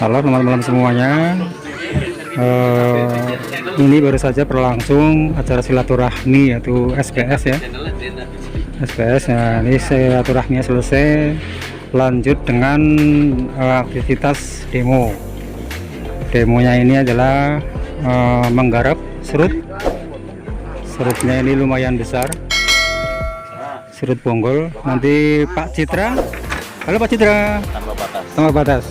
Halo, selamat malam semuanya. Ini baru saja berlangsung acara silaturahmi yaitu SPS ya. SPS. Nah, ini silaturahminya selesai. Lanjut dengan aktivitas demo. Demonya ini adalah menggarap serut. Serutnya ini lumayan besar. Serut bonggol. Nanti Pak Citra. Halo Pak Citra. Tanpa batas.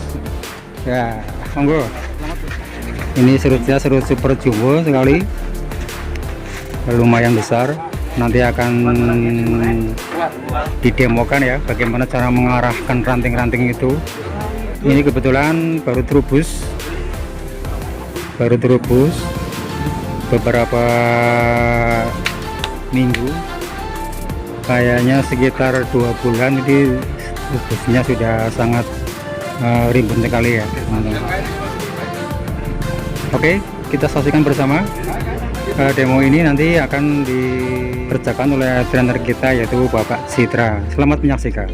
Ya, monggo. Ini serutnya serut super jumbo sekali, lumayan besar. Nanti akan didemokan ya, bagaimana cara mengarahkan ranting-ranting itu. Ini kebetulan baru terubus beberapa minggu, kayaknya sekitar 2 bulan. Ini terubusnya sudah sangat rimbun sekali ya. Oke, kita saksikan bersama. Demo ini nanti akan dikerjakan oleh trainer kita yaitu Bapak Citra. Selamat menyaksikan.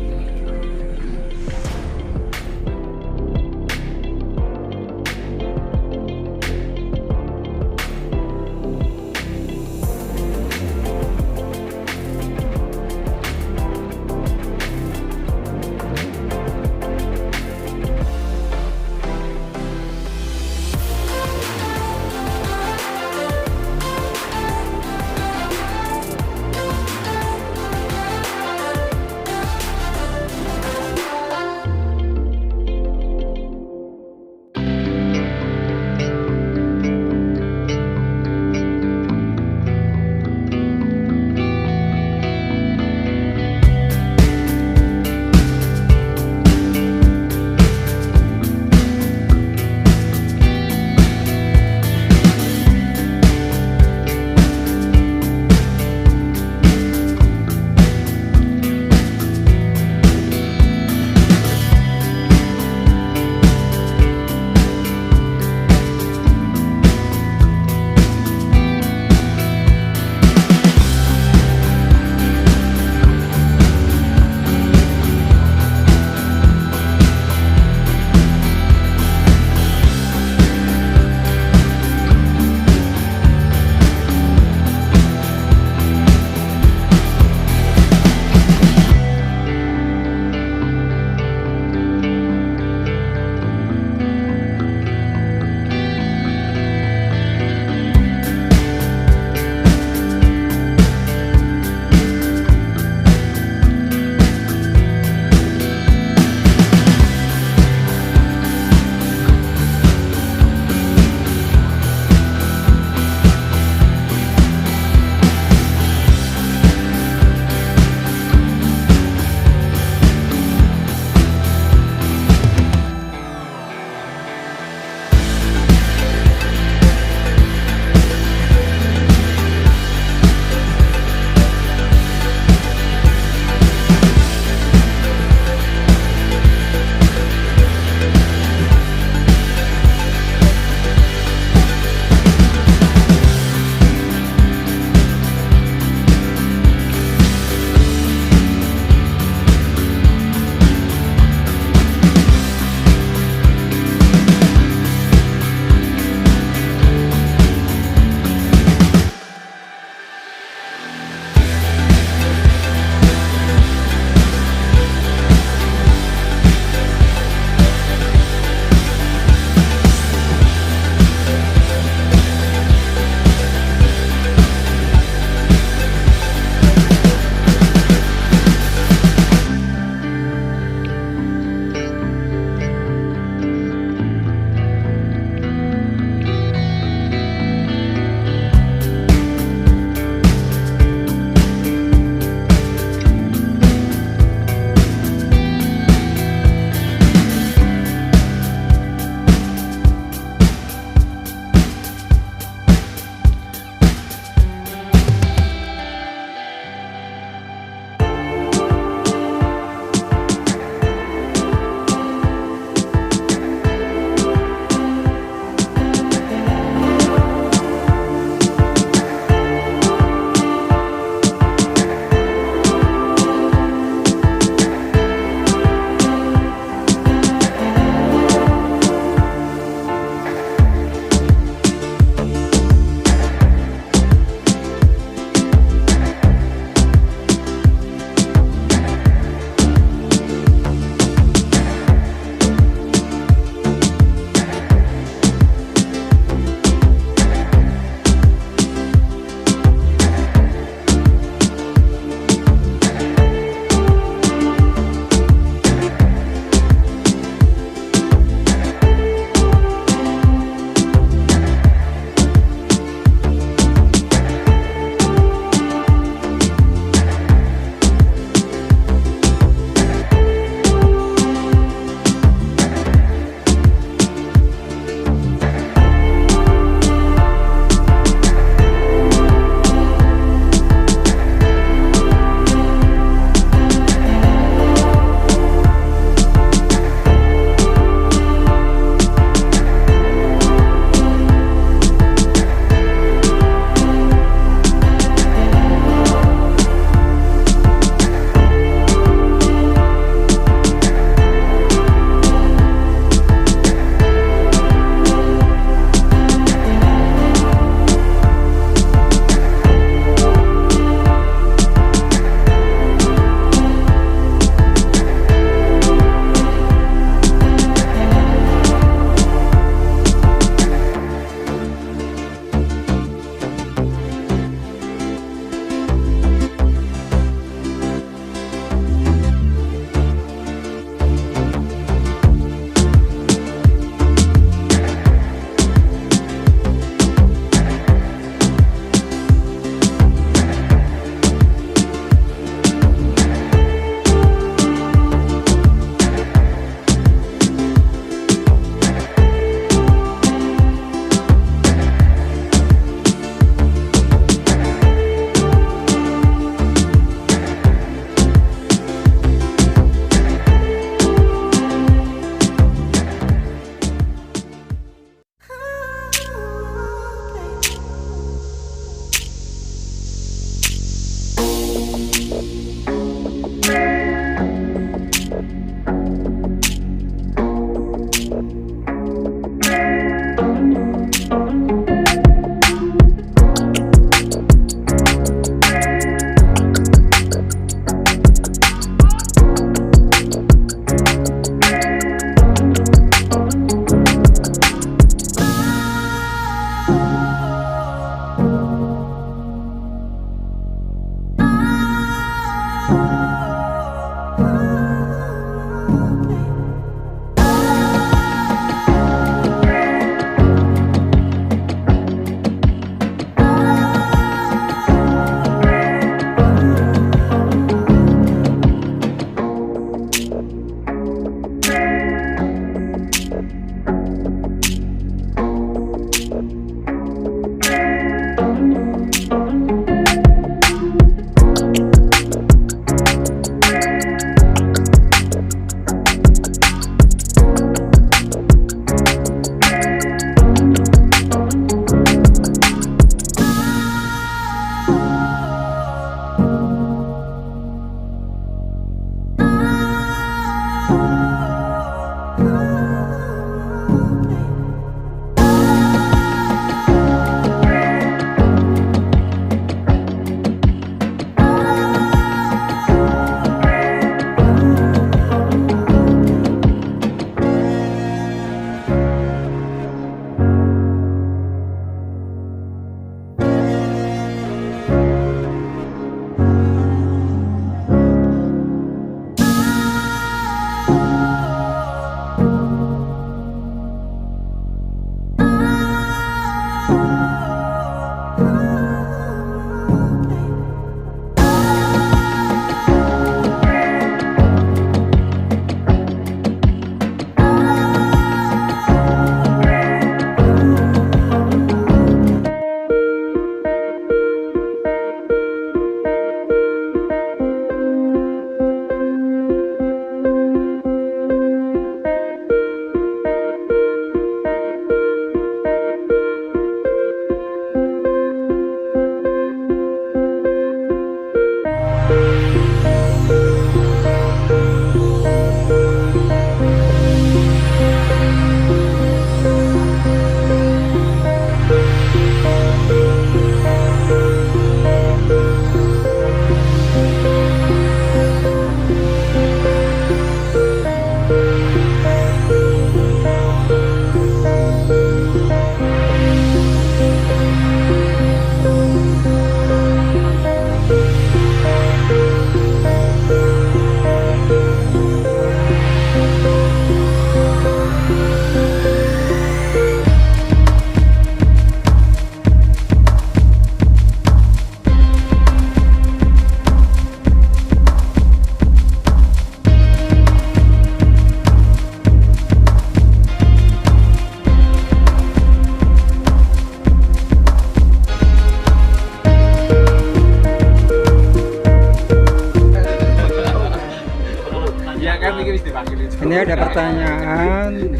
Ini ada pertanyaan,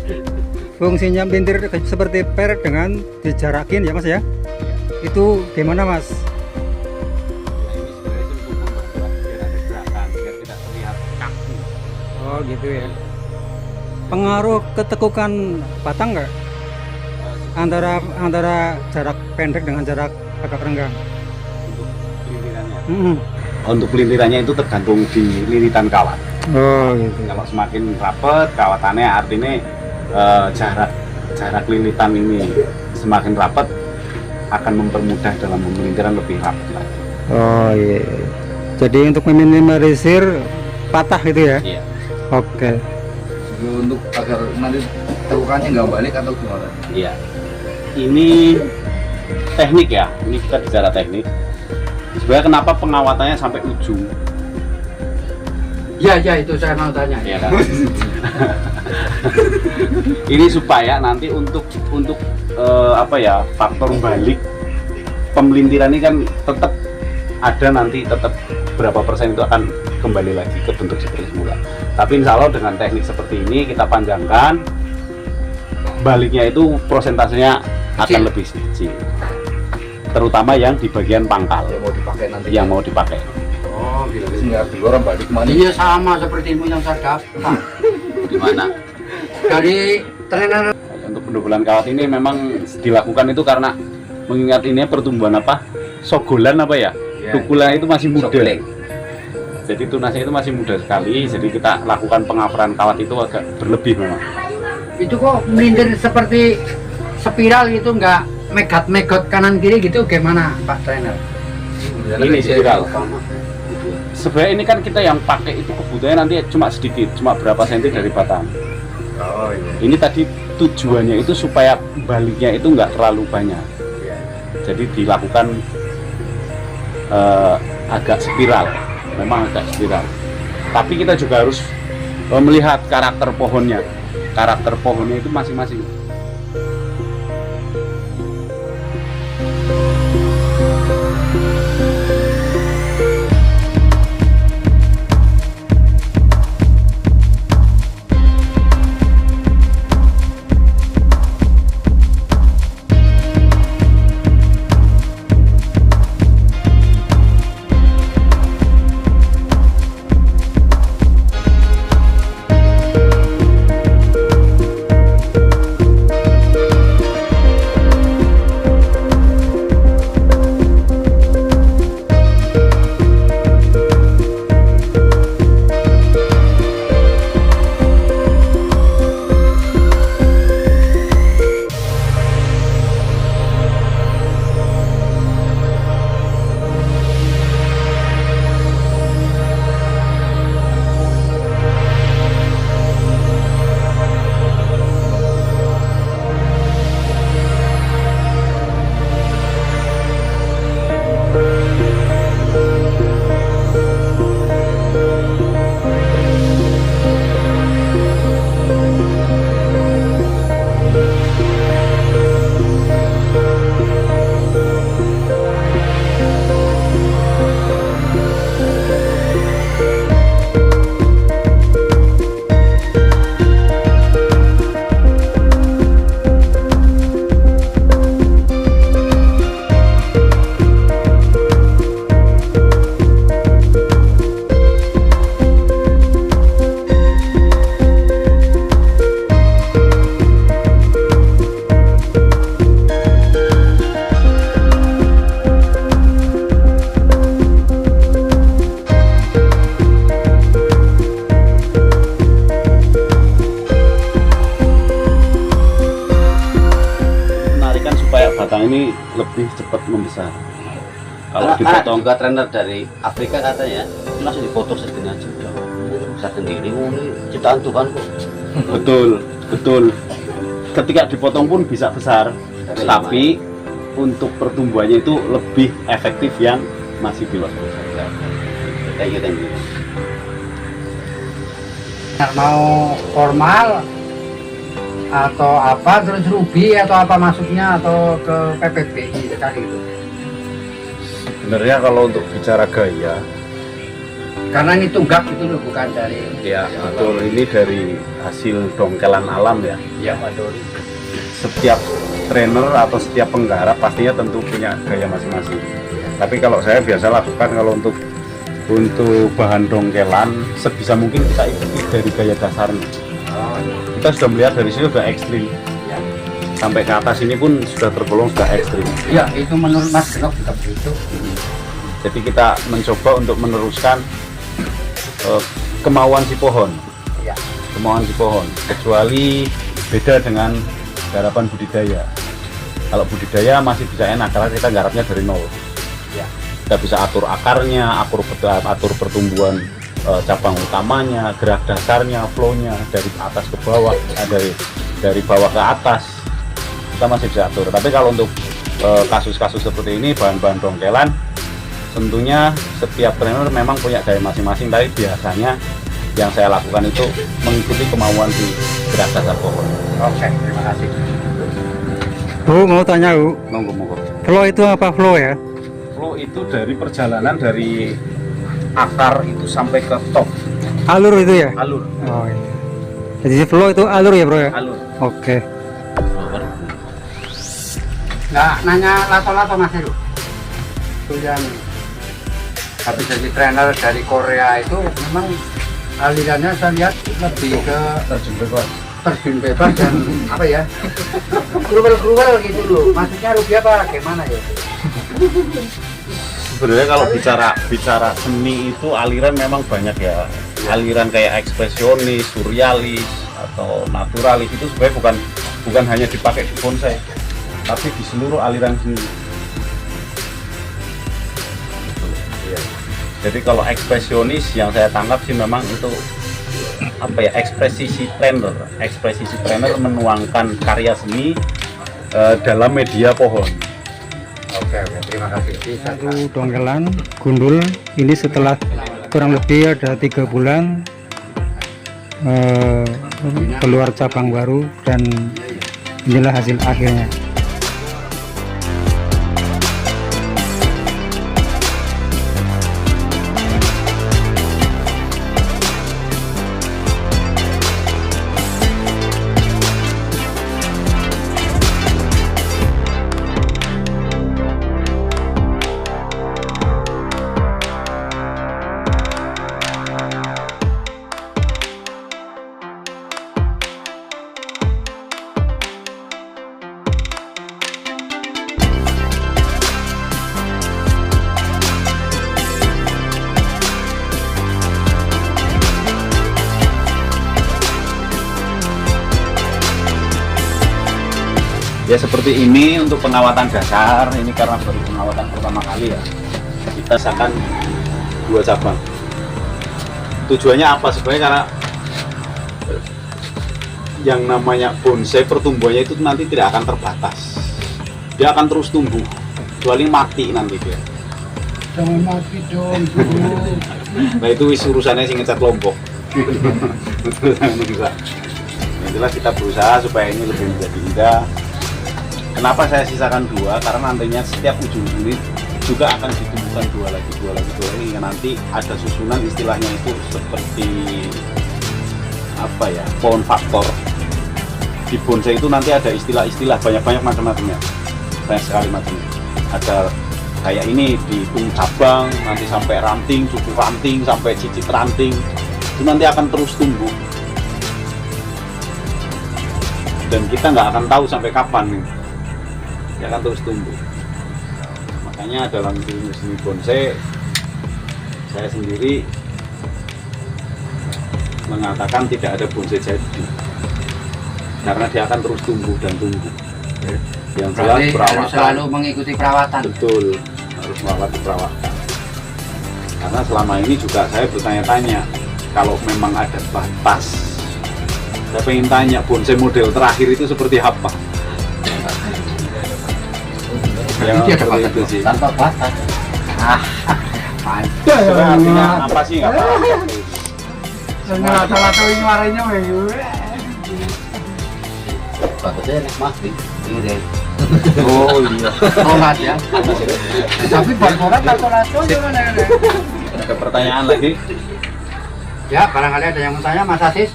fungsinya melintir seperti per dengan dijarakin ya Mas ya? Itu gimana Mas? Oh gitu ya. Pengaruh ketekukan batang nggak? Antara jarak pendek dengan jarak agak renggang. Untuk pelintirannya. Untuk pelintirannya itu tergantung di lilitan kawat. Oh gitu. Kalau semakin rapat kawatannya, artinya jarak lilitan ini semakin rapat akan mempermudah dalam pemelintiran lebih rapat lagi. Oh iya. Jadi untuk meminimalisir patah gitu ya? Iya. Oke. Untuk agar nanti tekukannya nggak balik atau gimana? Iya. Ini teknik ya. Ini kita bicara teknik. Sebenarnya kenapa pengawatannya sampai ujung? Ya itu saya mau tanya. Ya kan? Ini supaya nanti untuk faktor balik pemelintiran ini kan tetap ada, nanti tetap berapa persen itu akan kembali lagi ke bentuk seperti semula. Tapi insya Allah dengan teknik seperti ini kita panjangkan, baliknya itu prosentasenya akan lebih kecil, terutama yang di bagian pangkal Yang mau dipakai nanti. yang mau dipakai. Oh gitu. Sehingga di luar balik kemana? Iya sama seperti ilmu yang saya dapat Di mana? dari trainer. Untuk pendobelan kawat ini memang dilakukan itu karena mengingat ini pertumbuhan sogolan ya, tukulan itu masih muda. Jadi tunasnya itu masih muda sekali, jadi kita lakukan pengaparan kawat itu agak berlebih memang. Itu kok melintir seperti spiral gitu, nggak megat kanan kiri gitu, gimana Pak Trainer? Ini spiral. Sebenarnya ini kan kita yang pakai itu kebutuhannya nanti cuma sedikit, cuma berapa senti dari batang. Oh iya. Ini tadi tujuannya itu supaya baliknya itu nggak terlalu banyak. Jadi dilakukan agak spiral, memang agak spiral. Tapi kita juga harus melihat karakter pohonnya. Karakter pohonnya itu masing-masing. Ini lebih cepat membesar. Kalau dipotong juga trainer dari Afrika katanya langsung dipotong segini aja udah bisa sendiri. Ciptaan Tuhan kok. Betul. Ketika dipotong pun bisa besar, tapi untuk pertumbuhannya itu lebih efektif yang masih di luar. Thank you. Mau formal atau apa, terus ruby atau apa masuknya, atau ke PPBI tadi itu? Sebenarnya kalau untuk bicara gaya Karena ini tunggak itu loh, bukan dari. Ya, betul. Ini dari hasil dongkelan alam ya. Ya, Madori. Setiap trainer atau setiap penggarap pastinya tentu punya gaya masing-masing. Tapi kalau saya biasa lakukan kalau untuk bahan dongkelan sebisa mungkin kita ikuti dari gaya dasarnya. Kita sudah melihat dari sini sudah ekstrim. Sampai ke atas ini pun sudah tergolong sudah ekstrim. Ya, itu menurut Mas Genok juga begitu. Jadi kita mencoba untuk meneruskan kemauan si pohon. Ya. Kemauan si pohon. Kecuali beda dengan garapan budidaya. Kalau budidaya masih bisa enak karena kita garapnya dari nol. Ya. Kita bisa atur akarnya, atur pertumbuhan cabang utamanya, gerak dasarnya, flow-nya dari atas ke bawah, dari bawah ke atas. Kita masih bisa atur. Tapi kalau untuk kasus-kasus seperti ini bahan-bahan dongkelan, tentunya setiap trainer memang punya gaya masing-masing. Tapi biasanya yang saya lakukan itu mengikuti kemauan si gerak dasar pohon. Oke, terima kasih. Bu, mau tanya Bu, Monggo. flow itu apa flow ya? Flow itu dari perjalanan dari akar itu sampai ke top Alur itu ya? alur. Oh iya. Jadi flow itu alur ya bro ya? Alur. Oke. Nggak nanya lato-lato Mas Heru. Itu yang habis jadi trainer dari Korea itu memang alirannya saya lihat lebih ke terjun bebas. terjun bebas dan apa ya, gruwel gitu loh. Maksudnya rugi apa gimana ya? Sebenarnya kalau bicara seni itu aliran memang banyak ya. Aliran kayak ekspresionis, surrealis atau naturalis itu sebenarnya bukan hanya dipakai di bonsai, tapi di seluruh aliran seni. Jadi kalau ekspresionis yang saya tangkap sih memang itu apa ya, ekspresi si trainer menuangkan karya seni dalam media pohon. Oke, terima kasih. Itu dongkelan gundul ini setelah kurang lebih ada 3 bulan keluar cabang baru dan inilah hasil akhirnya. Ya seperti ini untuk pengawatan dasar, ini karena baru pengawatan pertama kali ya. Kita akan 2 cabang. Tujuannya apa sebenarnya? Karena yang namanya bonsai pertumbuhannya itu nanti tidak akan terbatas. Dia akan terus tumbuh, kecuali mati nanti dia. Jangan mati dong. Nah itu urusannya sih ngecat lombok. Yang jelas kita berusaha supaya ini lebih menjadi indah. Kenapa saya sisakan 2? Karena nantinya setiap ujung kulit juga akan ditumbuhkan 2 lagi hingga nanti ada susunan, istilahnya itu seperti apa ya, pohon faktor. Di bonsai itu nanti ada istilah-istilah banyak macam-macamnya, banyak sekali macamnya. Ada kayak ini dihitung cabang, nanti sampai ranting, cukup ranting, sampai cicit ranting, itu nanti akan terus tumbuh. Dan kita nggak akan tahu sampai kapan nih. Dia akan terus tumbuh. Makanya dalam ilmu seni bonsai saya sendiri mengatakan tidak ada bonsai jadi, karena dia akan terus tumbuh dan tumbuh. Yang jelas Berarti perawatan harus selalu mengikuti perawatan. betul, harus merawati perawatan. Karena selama ini juga saya bertanya-tanya, kalau memang ada batas, saya pengen tanya bonsai model terakhir itu seperti apa. Berarti dia ada seperti batas itu sih. Tanpa batas. Sebenarnya artinya apa sih, nggak apa-apa. Lato-lato ini warnanya Batasnya enak mati. Ini deh. Oh iya. Rolat ya. Tapi bangkoran lato-lato gimana ya? Ada pertanyaan lagi? Ya, barangkali ada yang mau tanya, Mas Asis.